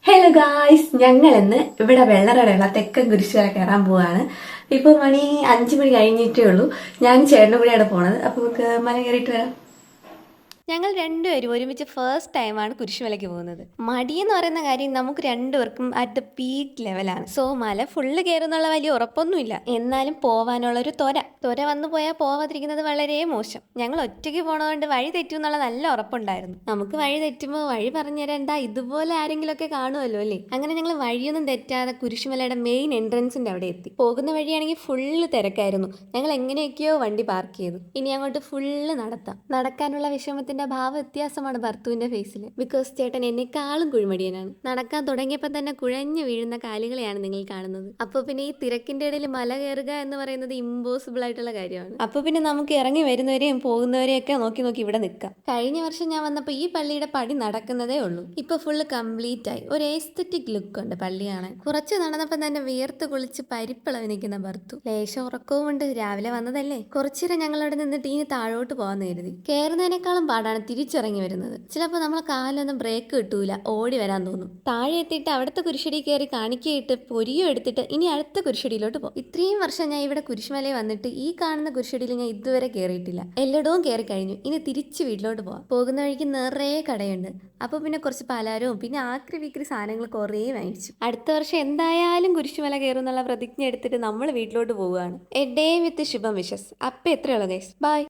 Hello guys, ഞങ്ങൾ ഇന്ന് ഇവിടെ വെള്ളറടയുള്ള തെക്കൻ കുരിശുമല കയറാൻ പോവാണ്. ഇപ്പൊ മണി 5 മണി കഴിഞ്ഞിട്ടേ ഉള്ളൂ. ഞാൻ ചേട്ടനും കൂടെയാണ് പോണത്. അപ്പൊ നമുക്ക് മല കയറിയിട്ട് വരാം. ഞങ്ങൾ രണ്ടുപേരും ഒരുമിച്ച് ഫസ്റ്റ് ടൈമാണ് കുരിശുമലയ്ക്ക് പോകുന്നത്. മടിയെന്ന് പറയുന്ന കാര്യം നമുക്ക് രണ്ടുപേർക്കും അറ്റ് ദ പീക്ക് ലെവലാണ്. സോ മല ഫുള്ള് കയറുന്നുള്ള വലിയ ഉറപ്പൊന്നുമില്ല, എന്നാലും പോവാനുള്ള ഒരു ത്വര വന്നു പോയാൽ പോവാതിരിക്കുന്നത് വളരെ മോശം. ഞങ്ങൾ ഒറ്റയ്ക്ക് പോണതുകൊണ്ട് വഴി തെറ്റും എന്നുള്ള നല്ല ഉറപ്പുണ്ടായിരുന്നു. നമുക്ക് വഴി തെറ്റുമ്പോൾ വഴി പറഞ്ഞുതരണ്ട ഇതുപോലെ ആരെങ്കിലുമൊക്കെ കാണുമല്ലോ അല്ലേ. അങ്ങനെ ഞങ്ങൾ വഴിയൊന്നും തെറ്റാതെ കുരിശുമലയുടെ മെയിൻ എൻട്രൻസിന്റെ അവിടെ എത്തി. പോകുന്ന വഴിയാണെങ്കിൽ ഫുള്ള് തിരക്കായിരുന്നു. ഞങ്ങൾ എങ്ങനെയൊക്കെയോ വണ്ടി പാർക്ക് ചെയ്തു. ഇനി അങ്ങോട്ട് ഫുള്ള് നടക്കാനുള്ള വിഷമത്തിന് ഭാവ വ്യത്യാസമാണ് ഭർത്തുവിന്റെ ഫേസിൽ. ബിക്കോസ് ചേട്ടൻ എന്നെക്കാളും കുഴിമടിയനാണ്. നടക്കാൻ തുടങ്ങിയപ്പോൾ തന്നെ കുഴഞ്ഞു വീഴുന്ന കാലുകളെയാണ് നിങ്ങൾ കാണുന്നത്. അപ്പോൾ പിന്നെ ഈ തിരക്കിന്റെ ഇടയിൽ മല കയറുക എന്ന് പറയുന്നത് ഇമ്പോസിബിൾ ആയിട്ടുള്ള കാര്യമാണ്. അപ്പോൾ പിന്നെ നമുക്ക് ഇറങ്ങി വരുന്നവരെയും പോകുന്നവരെയും ഒക്കെ നോക്കി നോക്കി ഇവിടെ നിൽക്കാം. കഴിഞ്ഞ വർഷം ഞാൻ വന്നപ്പോൾ ഈ പള്ളിയുടെ പടി നടക്കുന്നതേ ഉള്ളൂ. ഇപ്പൊ ഫുള്ള് കംപ്ലീറ്റ് ആയി. ഒരു എസ്തറ്റിക് ലുക്ക് ഉണ്ട് പള്ളി കാണാൻ. കുറച്ച് നടന്നപ്പോൾ തന്നെ വിയർത്ത് കുളിച്ച് പരിപ്പിളവ് നിൽക്കുന്ന ഭർത്തു. ലേശം ഉറക്കവും ഉണ്ട്, രാവിലെ വന്നതല്ലേ. കുറച്ചേരം ഞങ്ങളവിടെ നിന്നിട്ട് ഇനി താഴോട്ട് പോകാന്ന് കരുതി. കയറുന്നതിനേക്കാളും പാടാണ് തിരിച്ചിറങ്ങി വരുന്നത്. ചിലപ്പോൾ നമ്മളെ കാലൊന്നും ബ്രേക്ക് കിട്ടൂല, ഓടി വരാൻ തോന്നും. താഴെ എത്തിയിട്ട് അവിടുത്തെ കുരിശടി കയറി കാണിക്കയിട്ട് പൊരിയോ എടുത്തിട്ട് ഇനി അടുത്ത കുരിശടിയിലോട്ട് പോകും. ഇത്രയും വർഷം ഞാൻ ഇവിടെ കുരിശുമലയിൽ വന്നിട്ട് ഈ കാണുന്ന കുരിശടിയിൽ ഞാൻ ഇതുവരെ കയറിയിട്ടില്ല. എല്ലായിടവും കയറി കഴിഞ്ഞു. ഇനി തിരിച്ച് വീട്ടിലോട്ട് പോവാം. പോകുന്ന വഴിക്ക് നിറയെ കടയുണ്ട്. അപ്പോൾ പിന്നെ കുറച്ച് പലഹാരവും പിന്നെ ആക്രി വിക്രി സാധനങ്ങൾ കുറേ വാങ്ങിച്ചു. അടുത്ത വർഷം എന്തായാലും കുരിശുമല കയറും എന്നുള്ള പ്രതിജ്ഞ എടുത്തിട്ട് നമ്മൾ വീട്ടിലോട്ട് പോവുകയാണ്. A day with Shubham wishes. അപ്പം എത്രയുള്ളൂ ഗൈസ്. ബൈ.